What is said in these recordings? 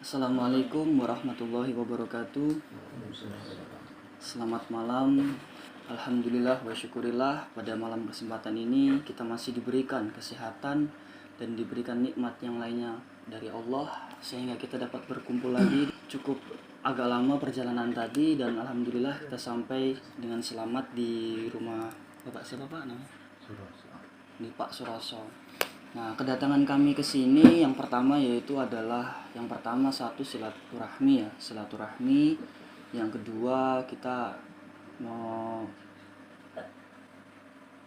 Assalamualaikum warahmatullahi wabarakatuh. Selamat malam. Alhamdulillah wa syukurillah, pada malam kesempatan ini kita masih diberikan kesehatan dan diberikan nikmat yang lainnya dari Allah sehingga kita dapat berkumpul lagi. Cukup agak lama perjalanan tadi dan alhamdulillah kita sampai dengan selamat di rumah Bapak siapa Pak namanya? Di Pak Suroso. Nah, kedatangan kami ke sini yang pertama satu silaturahmi ya, silaturahmi. Yang kedua kita mau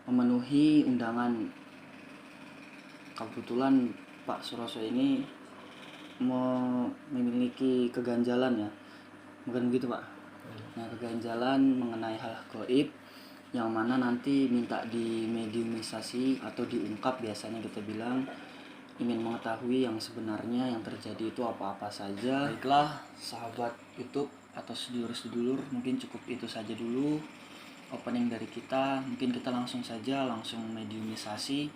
memenuhi undangan. Kebetulan Pak Suroso ini memiliki keganjalan ya. Bukan begitu, Pak? Nah, keganjalan mengenai hal gaib yang mana nanti minta dimediumisasi atau diungkap, biasanya kita bilang ingin mengetahui yang sebenarnya yang terjadi itu apa-apa saja. Baiklah sahabat YouTube atau sedulur-sedulur, mungkin cukup itu saja dulu opening dari kita. Mungkin kita langsung mediumisasi.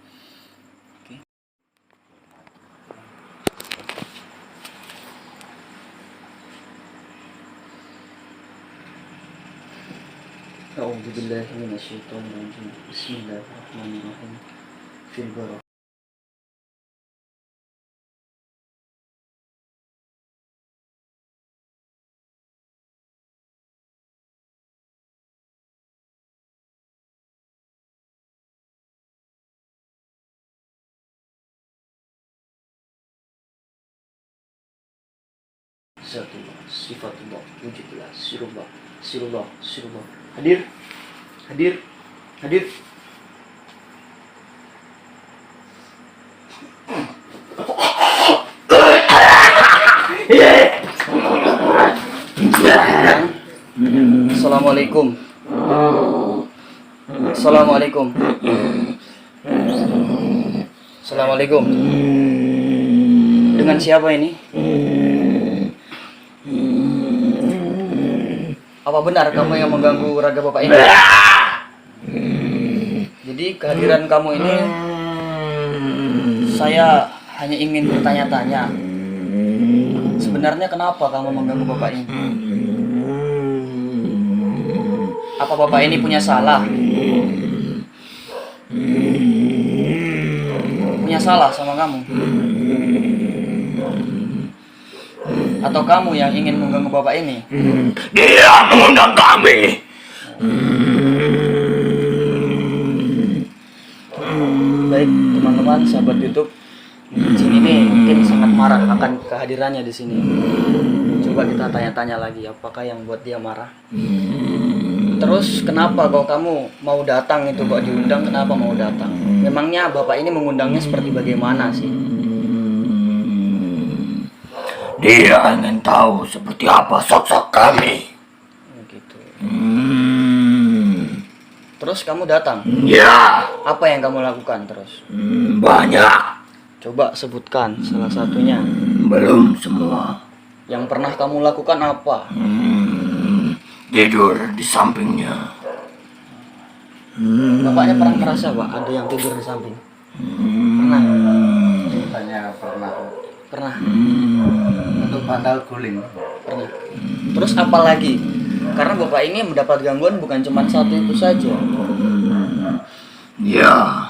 Oke. A'udzubillahi minasyaitonirrajim. Bismillahirrahmanirrahim. Fil barah. Zatullah, sifatullah, wujudullah, sirullah, sirullah, sirullah. Hadir, hadir, hadir. Assalamualaikum. Assalamualaikum. Assalamualaikum. Dengan siapa ini? Apa benar kamu yang mengganggu raga Bapak ini? Jadi kehadiran kamu ini saya hanya ingin bertanya-tanya. Sebenarnya kenapa kamu mengganggu Bapak ini? Apa Bapak ini punya salah? Punya salah sama kamu? Atau kamu yang ingin mengganggu Bapak ini? Dia mengundang kami. Baik teman-teman sahabat YouTube, di sini nih mungkin sangat marah akan kehadirannya di sini. Coba kita tanya-tanya lagi, apakah yang buat dia marah? Terus kenapa kok kamu mau datang itu, kok diundang, kenapa mau datang? Memangnya Bapak ini mengundangnya seperti bagaimana sih? Dia ingin tahu seperti apa sosok kami. Gitu. Terus kamu datang? Ya. Apa yang kamu lakukan terus? Banyak. Coba sebutkan salah satunya. Belum semua. Yang pernah kamu lakukan apa? Tidur di sampingnya. Bapaknya pernah merasa Pak ada yang tidur di samping? Pernah? Tanya pernah. Pernah. Untuk bantal guling. Pernah. Terus apa lagi? Karena Bapak ini mendapat gangguan bukan cuma satu itu saja. Ya,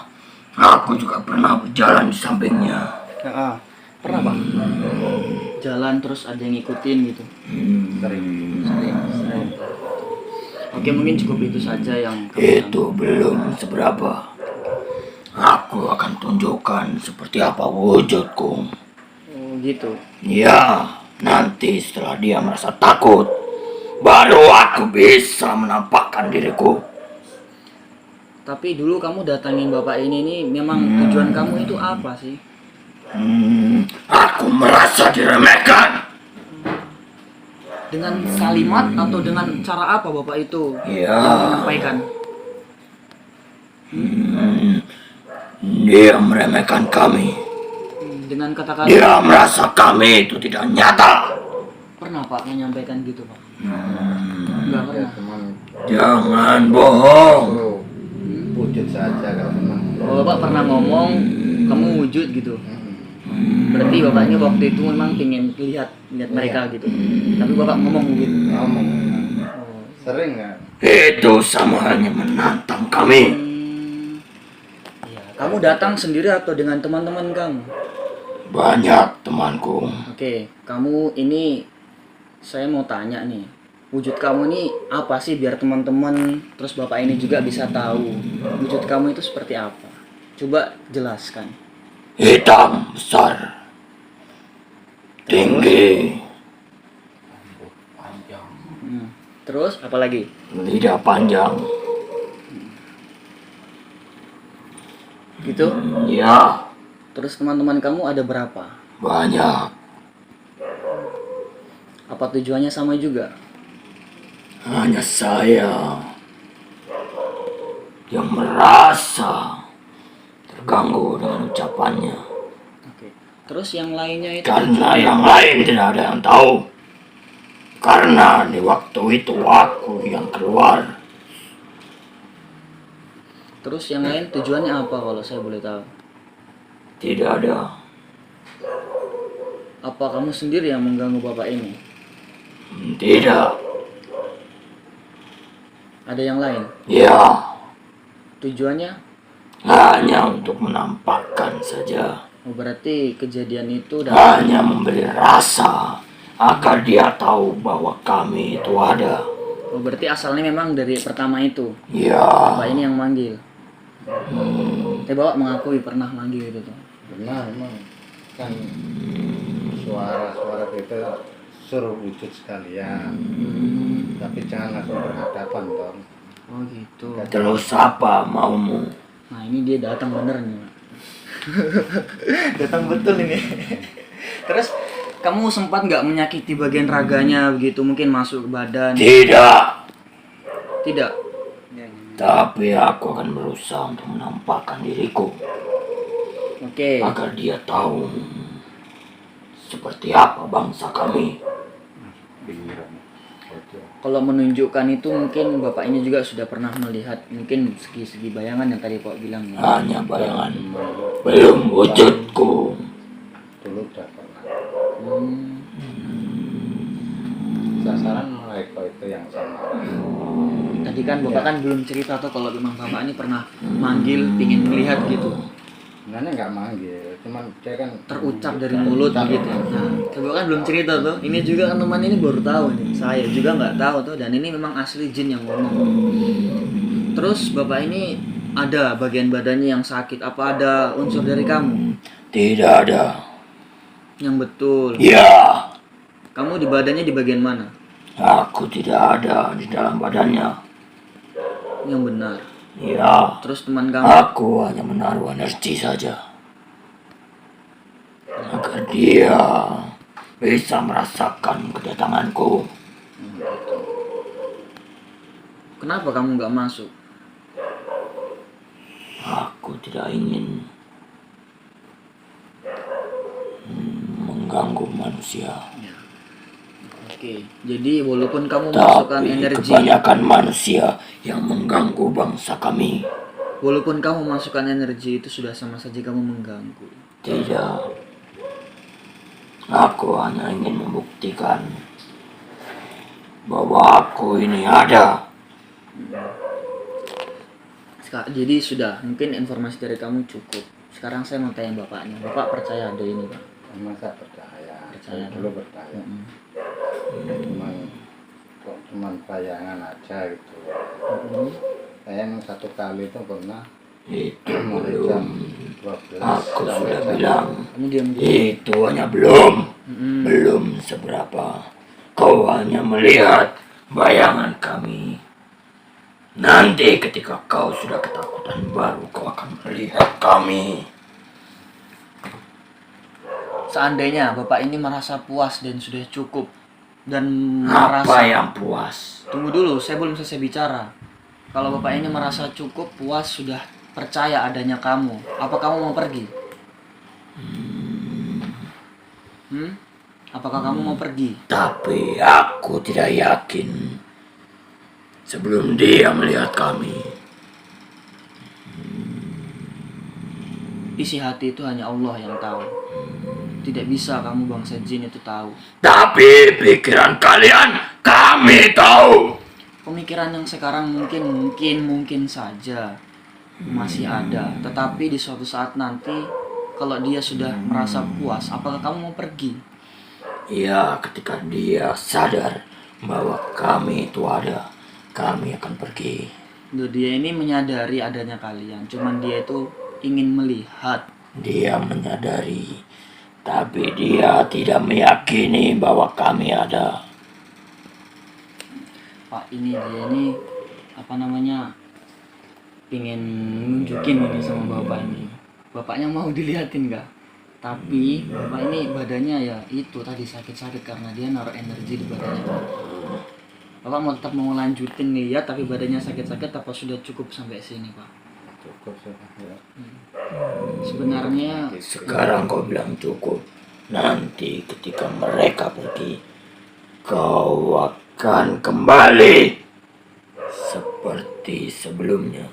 aku juga pernah berjalan di sampingnya. Nah, pernah Pak? Jalan terus ada yang ngikutin gitu. Sering. Oke, mungkin cukup itu saja yang Itu belum seberapa. Aku akan tunjukkan seperti apa wujudku. Oh, gitu. Ya, nanti setelah dia merasa takut, baru aku bisa menampakkan diriku. Tapi dulu kamu datangin Bapak ini nih, memang tujuan kamu itu apa sih? Aku merasa diremehkan. Dengan kalimat atau dengan cara apa Bapak itu Ya. menyampaikan? Dia meremehkan kami. Dengan kata-kata. Dia merasa kami itu tidak nyata. Pernah Pak menyampaikan gitu Pak? Enggak pernah. Teman. Jangan bohong. Wujud saja kalau teman. Oh, Bapak pernah ngomong kamu wujud gitu. Berarti bapaknya waktu itu memang ingin lihat mereka gitu. Tapi bapak ngomong gitu. Ngomong. Oh. Sering kan? Itu sama halnya menantang kami. Iya. Kamu datang sendiri atau dengan teman-teman kamu? Banyak temanku. Oke, kamu ini saya mau tanya nih. Wujud kamu ini apa sih biar teman-teman terus bapak ini juga bisa tahu wujud kamu itu seperti apa? Coba jelaskan. Hitam besar, tinggi, Panjang. Terus apa lagi? lidah panjang. Gitu. Ya, Terus teman-teman kamu ada berapa? banyak. Apa tujuannya sama juga? Hanya saya yang merasa terganggu dengan ucapannya. Oke. Terus yang lainnya itu Karena yang lain tidak ada yang tahu. Karena di waktu itu aku yang keluar. Terus yang lain tujuannya apa kalau saya boleh tahu? Tidak ada. Apa kamu sendiri yang mengganggu bapak ini? Tidak. Ada yang lain? Ya, Tujuannya? hanya untuk menampakkan saja. Oh, berarti kejadian itu Hanya memberi rasa agar dia tahu bahwa kami itu ada. Oh, berarti asalnya memang dari pertama itu. Ya, Bapak ini yang manggil. Bapak mengakui pernah manggil itu tuh. Benar emang. Kan suara-suara itu suruh wujud sekalian. Tapi jangan langsung berhadapan dong. Oh gitu. terus apa maumu? Nah ini dia datang bener nih. Pak. Datang betul ini. Terus kamu sempat nggak menyakiti bagian raganya begitu mungkin masuk ke badan? Tidak. Tidak. Tapi aku akan berusaha untuk menampakkan diriku Oke. agar dia tahu seperti apa bangsa kami. Kalau menunjukkan itu mungkin bapak ini juga sudah pernah melihat mungkin segi-segi bayangan yang tadi Pak bilang ya. Hanya bayangan, belum wujudku. Dulu udah pernah. Hmm. Sasaran mereka itu yang sama. Tadi kan bapak kan belum cerita tuh kalau memang bapak ini pernah manggil pingin melihat gitu. Sebenarnya nggak manggil, cuman dia kan Terucap dari mulut gitu. Nah, bapak kan belum cerita tuh. Ini juga kan teman ini baru tahu nih. Saya juga nggak tahu tuh dan ini memang asli jin yang ngomong. Terus bapak ini ada bagian badannya yang sakit. Apa ada unsur dari kamu? Tidak ada. Yang betul. Ya, Kamu di badannya di bagian mana? aku tidak ada di dalam badannya. Yang benar. Ya, Terus teman kamu? aku hanya menaruh energi saja agar dia bisa merasakan kedatanganku. Kenapa kamu nggak masuk? Aku tidak ingin mengganggu manusia. Oke, jadi walaupun kamu masukkan Tapi energi, kebanyakan manusia yang mengganggu bangsa kami. walaupun kamu masukkan energi itu sudah sama saja kamu mengganggu. Tidak. Aku hanya ingin membuktikan bahwa aku ini ada. Jadi sudah, mungkin informasi dari kamu cukup. Sekarang saya mau tanya bapaknya. Bapak percaya ada ini, Pak? masa percaya. Percaya. Dulu percaya. Cuman bayangan aja gitu. Saya yang satu kali itu pernah Itu mulai belum. jam 12 Aku sampai sudah jam bilang. Kamu diam dulu. Itu hanya belum. Belum seberapa. Kau hanya melihat bayangan kami. Nanti ketika kau sudah ketakutan baru kau akan melihat kami. Seandainya bapak ini merasa puas dan sudah cukup dan Apa merasa yang puas? Tunggu dulu, saya belum selesai bicara. Kalau bapak ini merasa cukup, puas, sudah percaya adanya kamu, apa kamu mau pergi? Apakah kamu mau pergi? Tapi aku tidak yakin sebelum dia melihat kami. isi hati itu hanya Allah yang tahu. Tidak bisa kamu bangsa jin itu tahu. Tapi pikiran kalian kami tahu. Pemikiran yang sekarang mungkin saja masih ada, tetapi di suatu saat nanti kalau dia sudah merasa puas, apakah kamu mau pergi? Ya, ketika dia sadar bahwa kami itu ada, kami akan pergi. Dia ini menyadari adanya kalian, cuman dia itu ingin melihat. Dia menyadari, tapi dia tidak meyakini bahwa kami ada. Pak, dia ini pingin nunjukin ini sama bapak ini. Bapaknya mau dilihatin nggak? Tapi bapak ini badannya ya itu tadi sakit-sakit karena dia naruh energi di badannya. Bapak mau tetap mau lanjutin nih ya, tapi badannya sakit-sakit apa sudah cukup sampai sini, Pak? Cukup sudah ya. Sebenarnya Sekarang kau bilang cukup. Nanti ketika mereka pergi, kau akan kembali seperti sebelumnya.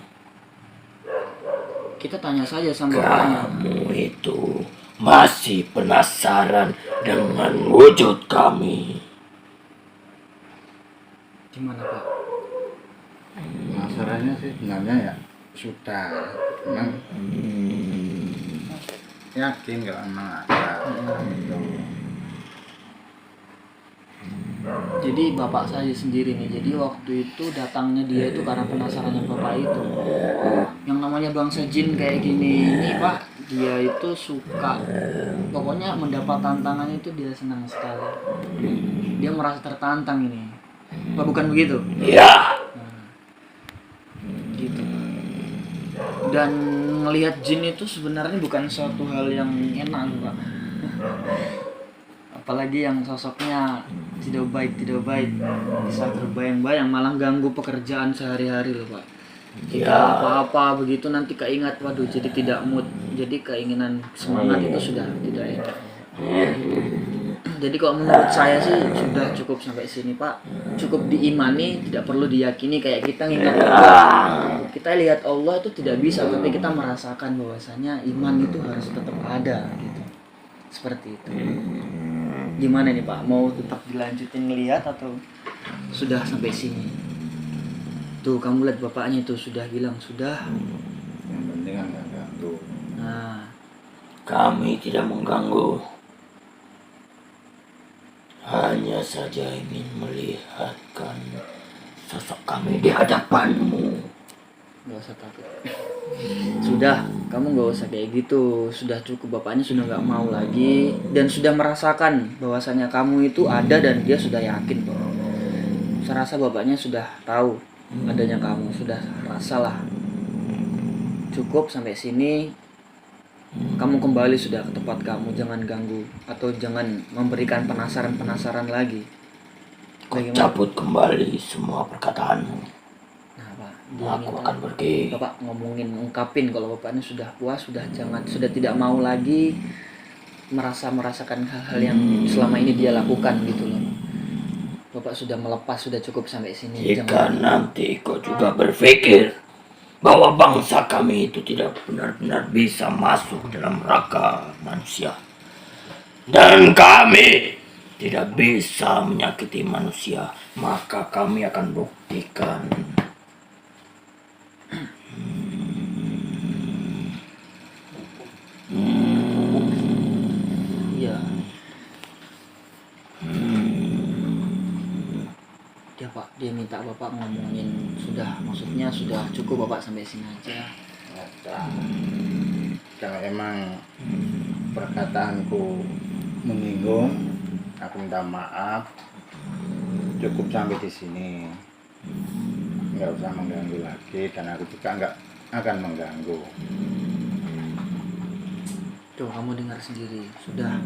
kita tanya saja sama bapaknya. Kamu itu masih penasaran dengan wujud kami. Gimana, Pak? Masalahnya sih sebenarnya ya sudah, memang yakin kalau memang ada. Jadi bapak saya sendiri nih, jadi waktu itu datangnya dia itu karena penasarannya bapak itu. Yang namanya bangsa jin kayak gini ini, Pak, dia itu suka, pokoknya mendapat tantangan itu dia senang sekali. Dia merasa tertantang ini. Pak, bukan begitu? Ya, Gitu. Dan melihat jin itu sebenarnya bukan suatu hal yang enak, Pak. Apalagi yang sosoknya tidak baik, bisa terbayang-bayang, malah ganggu pekerjaan sehari-hari loh, Pak. Jika apa-apa begitu nanti keingat, waduh, jadi tidak mood, jadi keinginan semangat itu sudah tidak enak. Jadi kalau menurut saya sih sudah cukup sampai sini, Pak. Cukup diimani, tidak perlu diyakini kayak kita ingat Allah. Kita lihat Allah itu tidak bisa, tapi kita merasakan bahwasanya iman itu harus tetap ada gitu. Seperti itu. Gimana nih, Pak? Mau tetap dilanjutin ngelihat atau sudah sampai sini? Tuh, kamu lihat bapaknya itu sudah bilang sudah. Yang penting kan nggak ganggu. Nah, kami tidak mengganggu. Hanya saja ingin melihatkan sosok kami di hadapanmu. nggak usah takut. Sudah, kamu nggak usah kayak gitu. Sudah cukup, bapaknya sudah nggak mau lagi dan sudah merasakan bahwasanya kamu itu ada dan dia sudah yakin. Saya rasa bapaknya sudah tahu adanya kamu, sudah rasalah. Cukup sampai sini. Kamu kembali sudah ke tempat kamu, jangan ganggu atau jangan memberikan penasaran lagi. Kau cabut kembali semua perkataanmu. Nah, Pak, dia Aku minta akan pergi. Bapak ngomongin, ungkapin kalau bapaknya sudah puas, sudah tidak mau lagi merasakan hal-hal yang selama ini dia lakukan gitu loh. Bapak sudah melepas, sudah cukup sampai sini. Jika nanti kau juga berpikir bahwa bangsa kami itu tidak benar-benar bisa masuk dalam raka manusia, dan kami tidak bisa menyakiti manusia, maka kami akan buktikan. Iya. Dia, Pak, dia minta Bapak ngomongin, maksudnya sudah cukup Bapak sampai sini aja. Kalau emang perkataanku menyinggung, aku minta maaf. Cukup sampai di sini. Nggak usah mengganggu lagi, dan aku juga nggak akan mengganggu. Tuh, kamu dengar sendiri, sudah.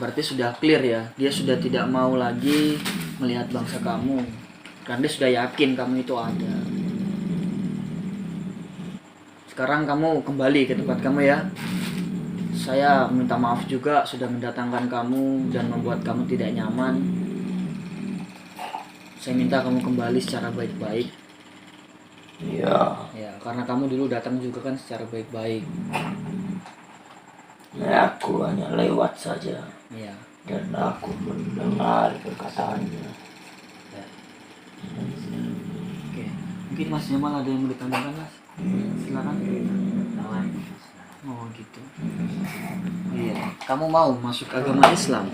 Berarti sudah clear ya, dia sudah tidak mau lagi melihat bangsa kamu karena dia sudah yakin kamu itu ada. Sekarang kamu kembali ke tempat kamu ya. Saya minta maaf juga sudah mendatangkan kamu dan membuat kamu tidak nyaman. Saya minta kamu kembali secara baik-baik. Iya. Ya, karena kamu dulu datang juga kan secara baik-baik. Aku hanya lewat saja Ya. dan aku mendengar perkataannya. Ya. Oke. Mungkin Mas Jamal ada yang mau ditanyakan, Mas? Silakan. Oh gitu. Iya. Kamu mau masuk agama Islam?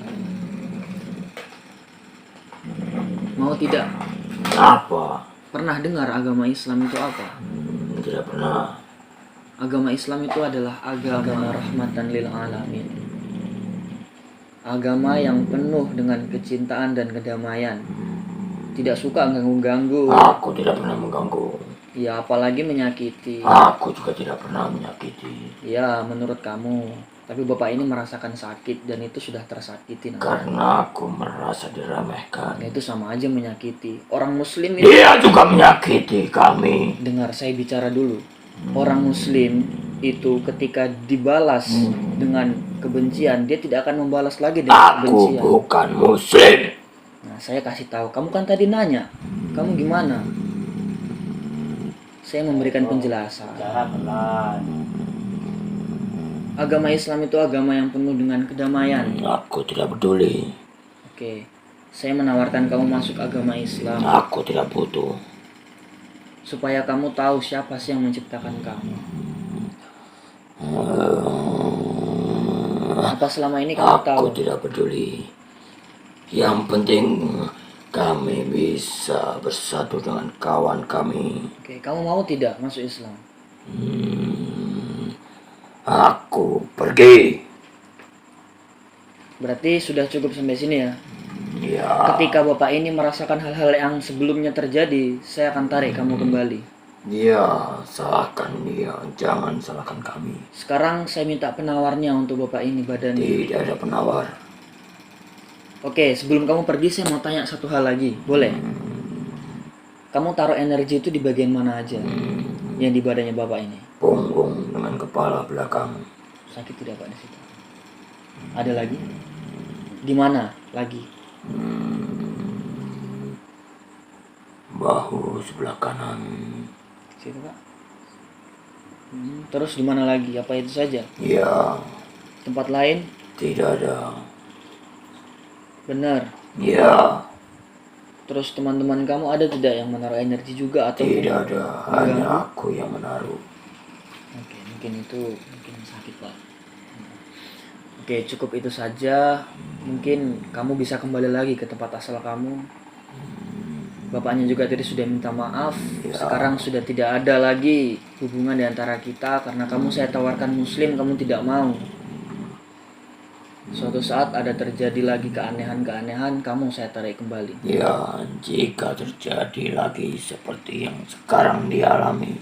Mau tidak? Apa? Pernah dengar agama Islam itu apa? Tidak pernah. Agama Islam itu adalah agama rahmatan lil alamin. Agama yang penuh dengan kecintaan dan kedamaian. Tidak suka ganggu-ganggu. Aku tidak pernah mengganggu. Ya, apalagi menyakiti. Aku juga tidak pernah menyakiti. Ya, menurut kamu. Tapi Bapak ini merasakan sakit dan itu sudah tersakiti. Karena aku merasa diremehkan. Ya, itu sama aja menyakiti. Orang Muslim itu... Dia juga menyakiti kami. Dengar saya bicara dulu. Orang Muslim itu ketika dibalas dengan kebencian, dia tidak akan membalas lagi dengan Aku kebencian. bukan Muslim. Nah, saya kasih tahu. Kamu kan tadi nanya, kamu gimana? Saya memberikan penjelasan. Agama Islam itu agama yang penuh dengan kedamaian. Aku tidak peduli. Oke, saya menawarkan kamu masuk agama Islam Aku tidak butuh. supaya kamu tahu siapa sih yang menciptakan kamu. Apa selama ini kamu tahu? Aku tidak peduli. Yang penting kami bisa bersatu dengan kawan kami. Oke, kamu mau tidak masuk Islam? Aku pergi. Berarti sudah cukup sampai sini ya. Ya, Ketika Bapak ini merasakan hal-hal yang sebelumnya terjadi, saya akan tarik kamu kembali. dia salahkan dia, jangan salahkan kami. Sekarang saya minta penawarnya untuk Bapak ini badan. Tidak ada penawar. Oke, sebelum kamu pergi saya mau tanya satu hal lagi, boleh? Kamu taruh energi itu di bagian mana aja? Yang di badannya Bapak ini. Punggung dengan kepala belakang. Sakit tidak Pak di situ? Ada lagi? Di mana lagi? Bahu sebelah kanan. Situ Pak. Terus di mana lagi? Apa itu saja? Ya, Tempat lain? tidak ada. Benar. Ya, Terus teman-teman kamu ada tidak yang menaruh energi juga atau? tidak ada. Hanya aku yang menaruh. Oke, mungkin sakit Pak. Oke, cukup itu saja. Mungkin kamu bisa kembali lagi ke tempat asal kamu. Bapaknya juga tadi sudah minta maaf. Sekarang sudah tidak ada lagi hubungan di antara kita karena kamu saya tawarkan Muslim, kamu tidak mau. Suatu saat ada terjadi lagi keanehan-keanehan, kamu saya tarik kembali. Ya, jika terjadi lagi seperti yang sekarang dialami,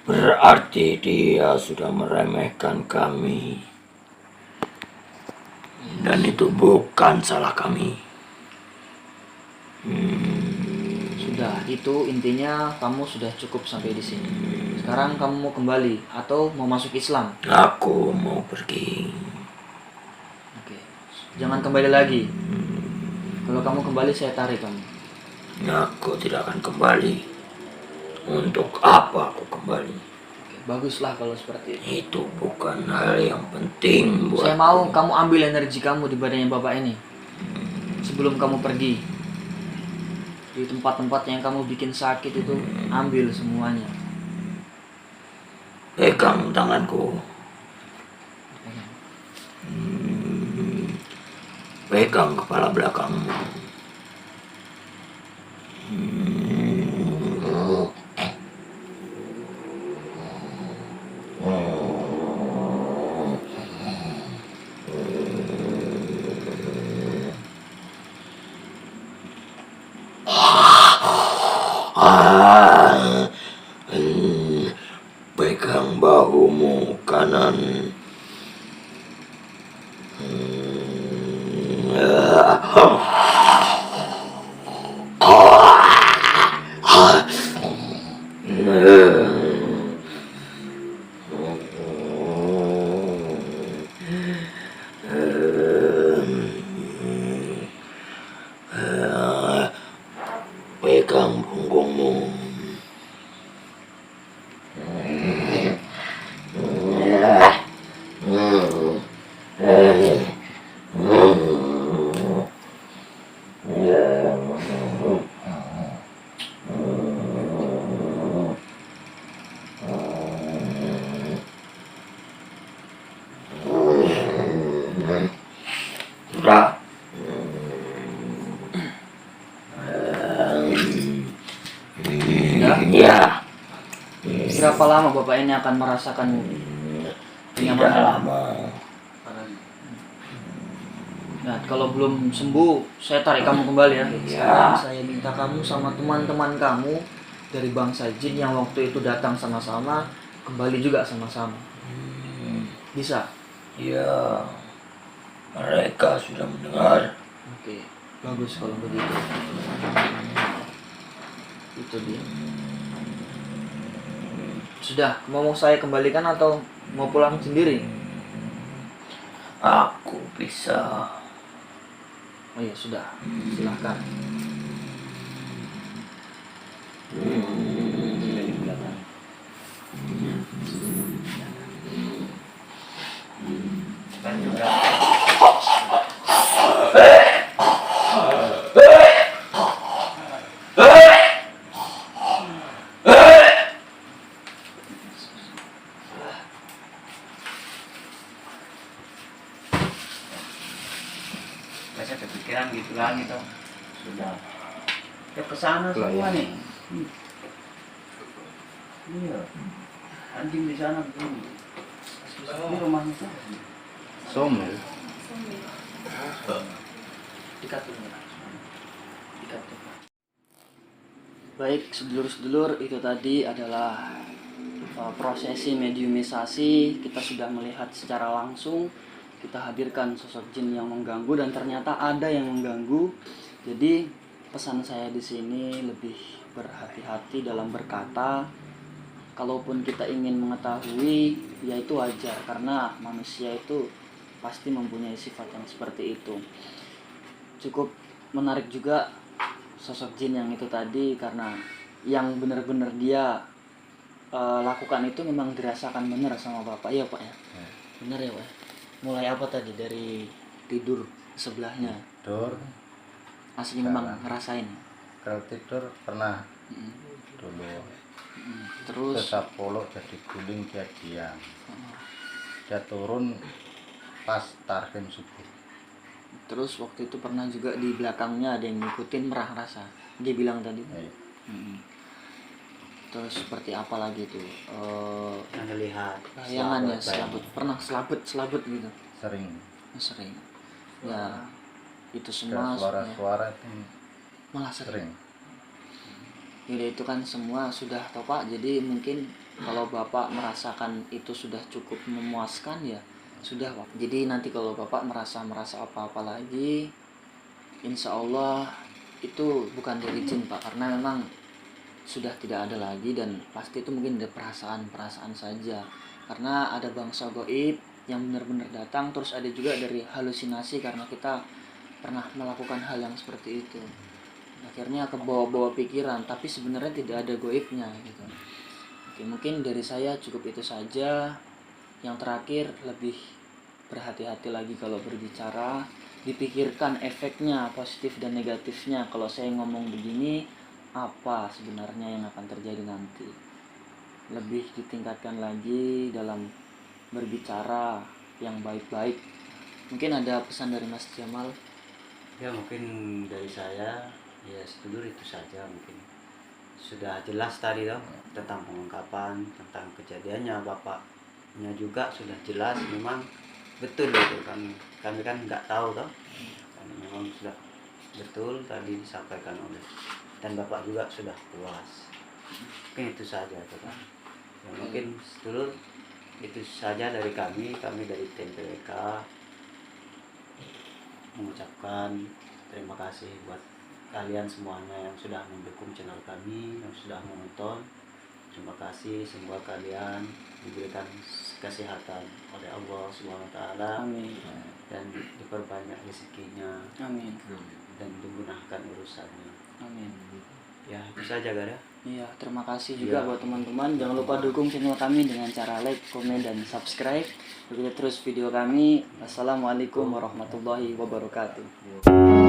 berarti dia sudah meremehkan kami. Dan itu bukan salah kami. Sudah, itu intinya kamu sudah cukup sampai di sini. Sekarang kamu mau kembali atau mau masuk Islam? Aku mau pergi. Oke. Jangan kembali lagi. Kalau kamu kembali saya tarik kamu. Aku tidak akan kembali. Untuk apa aku kembali? Oke, baguslah kalau seperti itu. Itu bukan hal yang penting buat. Saya mau kamu ambil energi kamu di badannya Bapak ini. Sebelum kamu pergi. Di tempat-tempat yang kamu bikin sakit itu, ambil semuanya. Pegang tanganku. Pegang kepala belakangmu. Pegang bahumu kanan. Pegang punggungmu. sudah. Sudah? Iya. Berapa lama Bapak ini akan merasakan Tidak kenyamanan? lama. Nah, kalau belum sembuh, saya tarik kamu kembali ya. Sekarang saya minta kamu sama teman-teman kamu dari bangsa jin yang waktu itu datang sama-sama, kembali juga sama-sama. Bisa? Ya, mereka sudah mendengar. Oke, bagus kalau begitu. Itu dia. Sudah, mau saya kembalikan atau mau pulang sendiri? Aku bisa. Oh iya, sudah. Silahkan. Saya kepikiran gitu lagi toh. Sudah. Ya kesana Lah, semua ya. nih. Iya. Anjing di sana begini. Ini rumahnya tuh. Somel. Dikat dulu. Dikat dulu. Baik, sedulur-sedulur, itu tadi adalah prosesi mediumisasi. Kita sudah melihat secara langsung, kita hadirkan sosok jin yang mengganggu dan ternyata ada yang mengganggu. Jadi pesan saya di sini lebih berhati-hati dalam berkata. Kalaupun kita ingin mengetahui, ya itu wajar karena manusia itu pasti mempunyai sifat yang seperti itu. Cukup menarik juga sosok jin yang itu tadi karena yang benar-benar dia lakukan itu memang dirasakan benar sama Bapak. Iya Pak ya? Benar ya Pak? Mulai apa tadi? Dari tidur sebelahnya? Tidur. Asli memang ngerasain? Kalau tidur pernah Mm-mm. dulu. Terus? Terus Apollo jadi guling dia diam. Dia turun pas tarhim subuh. Terus waktu itu pernah juga di belakangnya ada yang ngikutin merah rasa. Dia bilang tadi. Ya, Terus seperti apa lagi tuh? Anda lihat. Bayangan ya, Selamat selabut. Pernah selabut gitu. sering. Sering. Ya, itu Dan semua suara-suara itu malah sering. sering. Jadi itu kan semua sudah toh Pak. Jadi mungkin kalau Bapak merasakan itu sudah cukup memuaskan ya sudah Pak. Jadi nanti kalau Bapak merasa apa-apa lagi, insya Allah itu bukan dari jin Pak, karena memang sudah tidak ada lagi dan pasti itu mungkin ada perasaan-perasaan saja. Karena ada bangsa gaib yang benar-benar datang, terus ada juga dari halusinasi karena kita pernah melakukan hal yang seperti itu. Akhirnya ke bawah-bawah pikiran, tapi sebenarnya tidak ada goibnya gitu. Oke, mungkin dari saya cukup itu saja. Yang terakhir, lebih berhati-hati lagi kalau berbicara, dipikirkan efeknya positif dan negatifnya. Kalau saya ngomong begini, apa sebenarnya yang akan terjadi nanti. Lebih ditingkatkan lagi dalam berbicara yang baik-baik. Mungkin ada pesan dari Mas Jamal. Ya mungkin dari saya ya sedulur itu saja mungkin. Sudah jelas tadi toh tentang pengungkapan, tentang kejadiannya bapaknya juga sudah jelas memang betul itu kan. Kami kan nggak tahu toh. Kan memang sudah betul tadi disampaikan oleh dan bapak juga sudah puas. Mungkin itu saja tuh kan. Ya, mungkin sedulur itu saja dari kami dari TMPWK mengucapkan terima kasih buat kalian semuanya yang sudah mendukung channel kami, yang sudah menonton. Terima kasih, semoga kalian diberikan kesehatan oleh Allah Subhanahu wa taala. Amin. Dan diperbanyak rezekinya. Amin. Dan dimudahkan urusannya. Amin. Ya, itu saja Gara. Iya, terima kasih juga Iya. buat teman-teman. Jangan lupa dukung channel kami dengan cara like, komen, dan subscribe. Ikuti terus video kami. Wassalamualaikum warahmatullahi wabarakatuh.